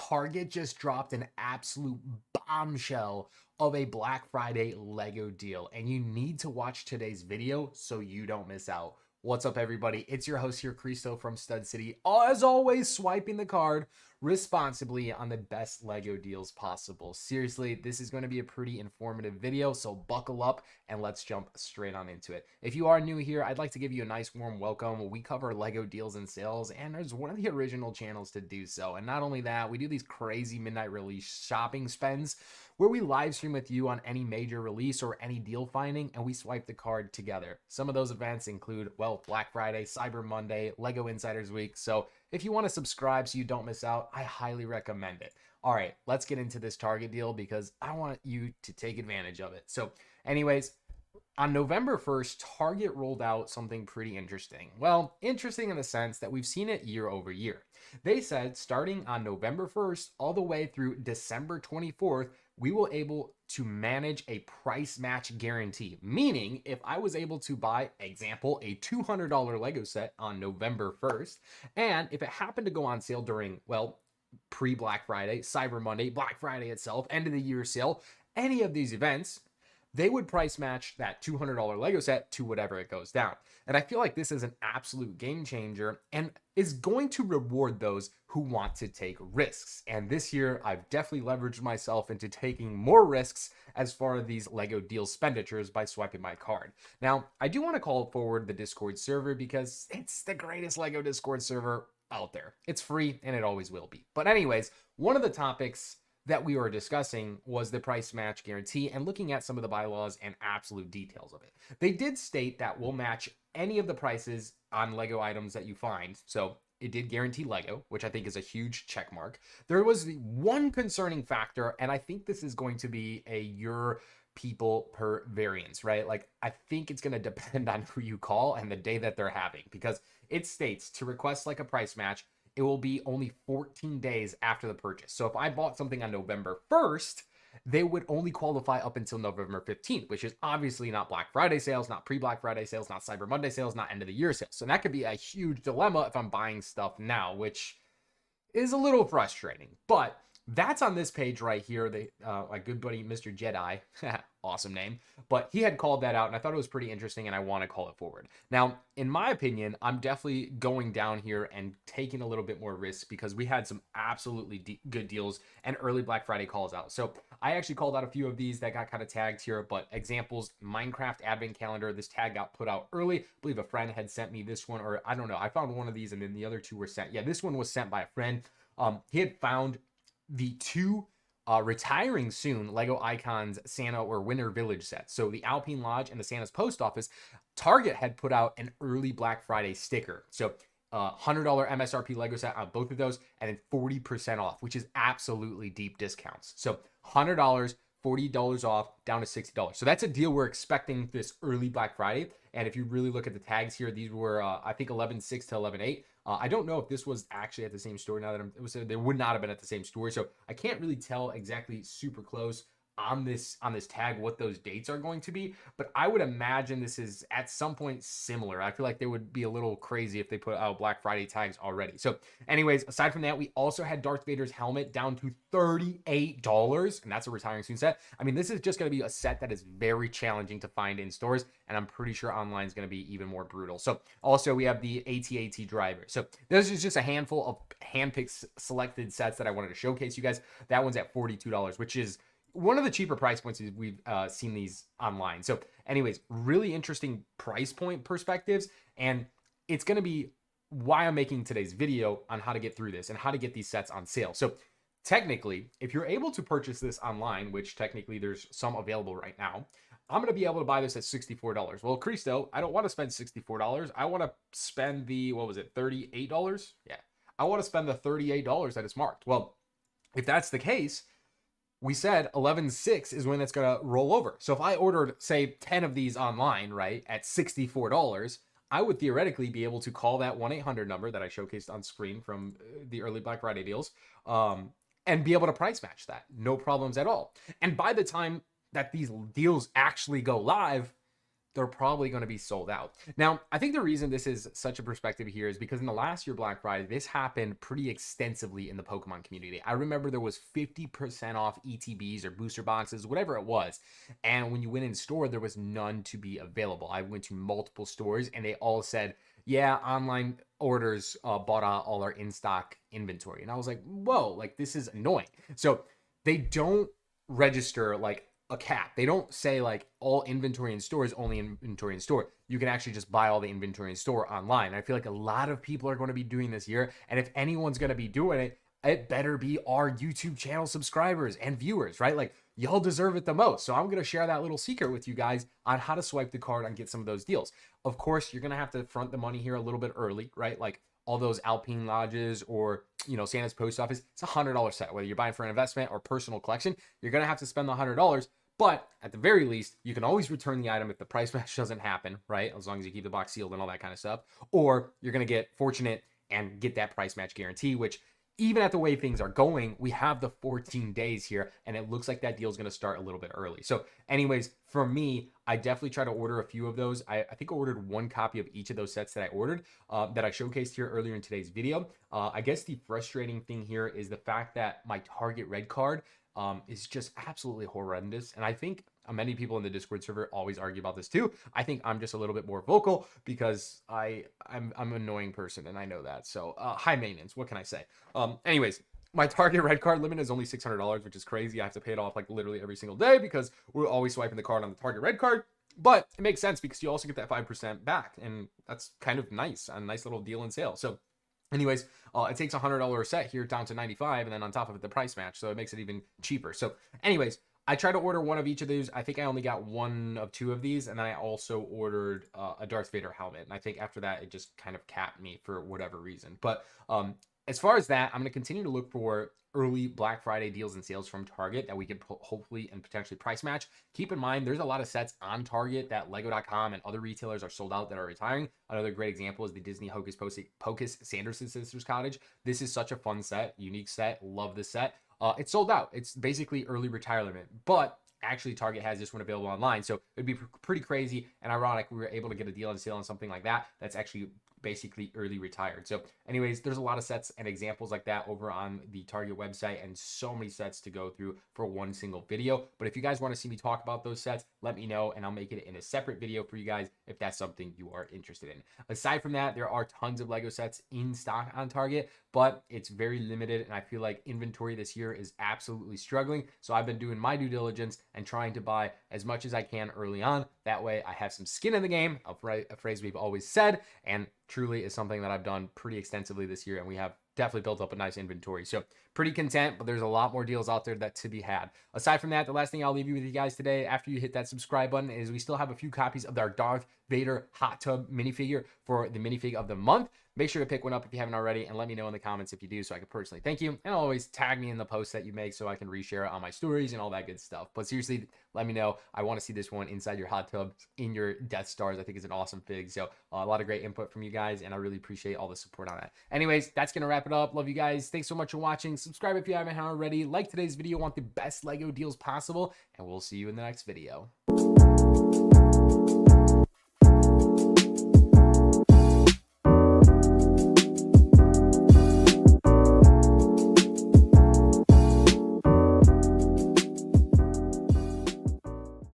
Target just dropped an absolute bombshell of a Black Friday Lego deal, and you need to watch today's video so you don't miss out. What's up, everybody? It's your host here, Cristo from Stud City. As always, swiping the card responsibly on the best Lego deals possible. Seriously, this is going to be a pretty informative video, so buckle up and let's jump straight on into it. If you are new here, I'd like to give you a nice warm welcome. We cover Lego deals and sales, and there's one of the original channels to do so. And not only that, we do these crazy midnight release shopping spends where we live stream with you on any major release or any deal finding, and we swipe the card together. Some of those events include, well, Black Friday, Cyber Monday, Lego Insiders Week. So if you want to subscribe so you don't miss out, I highly recommend it. All right, let's get into this Target deal because I want you to take advantage of it. So anyways, on November 1st, Target rolled out something pretty interesting. Well, interesting in the sense that we've seen it year over year. They said starting on November 1st all the way through December 24th, we will able to manage a price match guarantee. Meaning, if I was able to buy, example, a $200 Lego set on November 1st, and if it happened to go on sale during, well, pre-Black Friday, Cyber Monday, Black Friday itself, end of the year sale, any of these events, they would price match that $200 Lego set to whatever it goes down. And I feel like this is an absolute game changer and is going to reward those who want to take risks. And this year, I've definitely leveraged myself into taking more risks as far as these Lego deal expenditures by swiping my card. Now, I do want to call forward the Discord server because it's the greatest Lego Discord server out there. It's free and it always will be. But anyways, one of the topics that we were discussing was the price match guarantee and looking at some of the bylaws and absolute details of it. They did state that we'll match any of the prices on Lego items that you find. So it did guarantee Lego, which I think is a huge check mark. There was one concerning factor, and I think this is going to be a your people per variance, right? Like, I think it's going to depend on who you call and the day that they're having, because it states to request like a price match, it will be only 14 days after the purchase. So if I bought something on November 1st, they would only qualify up until November 15th, which is obviously not Black Friday sales, not pre-Black Friday sales, not Cyber Monday sales, not end of the year sales. So that could be a huge dilemma if I'm buying stuff now, which is a little frustrating. But that's on this page right here. My good buddy, Mr. Jedi, awesome name, but he had called that out, and I thought it was pretty interesting, and I want to call it forward. Now, in my opinion, I'm definitely going down here and taking a little bit more risk because we had some absolutely good deals and early Black Friday calls out. So I actually called out a few of these that got kind of tagged here, but examples, Minecraft Advent Calendar, this tag got put out early. I believe a friend had sent me this one, or I don't know. I found one of these, and then the other two were sent. Yeah, this one was sent by a friend. He had found the two retiring soon Lego Icons Santa or Winter Village sets. So the Alpine Lodge and the Santa's Post Office, Target had put out an early Black Friday sticker. So $100 MSRP Lego set on both of those, and then 40% off, which is absolutely deep discounts. So $100, $40 off, down to $60. So that's a deal we're expecting this early Black Friday. And if you really look at the tags here, these were, I think, 11.6 to 11.8. I don't know if this was actually at the same store now that they would not have been at the same store. So I can't really tell exactly super close on this tag what those dates are going to be, but I would imagine this is at some point similar. I feel like they would be a little crazy if they put out Black Friday tags already. So anyways, aside from that, we also had Darth Vader's helmet down to $38, and that's a retiring soon set. I mean, this is just going to be a set that is very challenging to find in stores, and I'm pretty sure online is going to be even more brutal. So also we have the AT-AT driver. So this is just a handful of handpicked selected sets that I wanted to showcase you guys. That one's at $42, which is one of the cheaper price points we've seen these online. So anyways, really interesting price point perspectives. And it's going to be why I'm making today's video on how to get through this and how to get these sets on sale. So technically, if you're able to purchase this online, which technically there's some available right now, I'm going to be able to buy this at $64. Well, Cristo, I don't want to spend $64. I want to spend the, what was it, $38? Yeah. I want to spend the $38 that it's marked. Well, if that's the case, we said 11.6 is when it's going to roll over. So if I ordered, say, 10 of these online, right, at $64, I would theoretically be able to call that 1-800 number that I showcased on screen from the early Black Friday deals and be able to price match that. No problems at all. And by the time that these deals actually go live, they're probably going to be sold out. Now, I think the reason this is such a perspective here is because in the last year Black Friday, this happened pretty extensively in the Pokemon community. I remember there was 50% off ETBs or booster boxes, whatever it was. And when you went in store, there was none to be available. I went to multiple stores and they all said, yeah, online orders bought out all our in-stock inventory. And I was like, whoa, like this is annoying. So they don't register like a cap. They don't say like all inventory in store is only inventory in store. You can actually just buy all the inventory in store online. I feel like a lot of people are going to be doing this here. And if anyone's going to be doing it, it better be our YouTube channel subscribers and viewers, right? Like y'all deserve it the most. So I'm going to share that little secret with you guys on how to swipe the card and get some of those deals. Of course, you're going to have to front the money here a little bit early, right? Like all those Alpine Lodges or, you know, Santa's Post Office, it's a $100 set. Whether you're buying for an investment or personal collection, you're going to have to spend the $100. But at the very least, you can always return the item if the price match doesn't happen, right? As long as you keep the box sealed and all that kind of stuff. Or you're going to get fortunate and get that price match guarantee, which even at the way things are going, we have the 14 days here, and it looks like that deal is going to start a little bit early. So anyways, for me, I definitely try to order a few of those. I think I ordered one copy of each of those sets that I ordered that I showcased here earlier in today's video. I guess the frustrating thing here is the fact that my Target Red card is just absolutely horrendous. And I think many people in the Discord server always argue about this too. I think I'm just a little bit more vocal because I'm an annoying person and I know that. So high maintenance, what can I say? Anyways, my Target Red card limit is only $600, which is crazy. I have to pay it off like literally every single day because we're always swiping the card on the Target Red card. But it makes sense because you also get that 5% back, and that's kind of nice, a nice little deal in sale. So anyways, it takes $100 a set here down to $95, and then on top of it, the price match. So it makes it even cheaper. So anyways, I tried to order one of each of these. I think I only got one of two of these. And then I also ordered a Darth Vader helmet. And I think after that, it just kind of capped me for whatever reason. But as far as that, I'm going to continue to look for early Black Friday deals and sales from Target that we could hopefully and potentially price match. Keep in mind, there's a lot of sets on Target that Lego.com and other retailers are sold out that are retiring. Another great example is the Disney Hocus Pocus Sanderson Sisters Cottage. This is such a fun set, unique set. Love this set. It's sold out. It's basically early retirement, but actually Target has this one available online. So it'd be pretty crazy and ironic we were able to get a deal on sale on something like that. That's actually basically early retired. So anyways, there's a lot of sets and examples like that over on the Target website and so many sets to go through for one single video. But if you guys want to see me talk about those sets, let me know and I'll make it in a separate video for you guys if that's something you are interested in. Aside from that, there are tons of Lego sets in stock on Target, but it's very limited and I feel like inventory this year is absolutely struggling. So I've been doing my due diligence and trying to buy as much as I can early on. That way I have some skin in the game, a phrase we've always said, and truly is something that I've done pretty extensively this year, and we have definitely built up a nice inventory. So pretty content, but there's a lot more deals out there that to be had. Aside from that, the last thing I'll leave you with you guys today after you hit that subscribe button is we still have a few copies of our Darth Vader hot tub minifigure for the minifig of the month. Make sure to pick one up if you haven't already and let me know in the comments if you do so I can personally thank you. And always tag me in the post that you make so I can reshare it on my stories and all that good stuff. But seriously, let me know. I want to see this one inside your hot tub in your Death Stars. I think it's an awesome fig. So a lot of great input from you guys and I really appreciate all the support on that. Anyways, that's going to wrap it up. Love you guys. Thanks so much for watching. Subscribe if you haven't already. Like today's video. Want the best Lego deals possible. And we'll see you in the next video.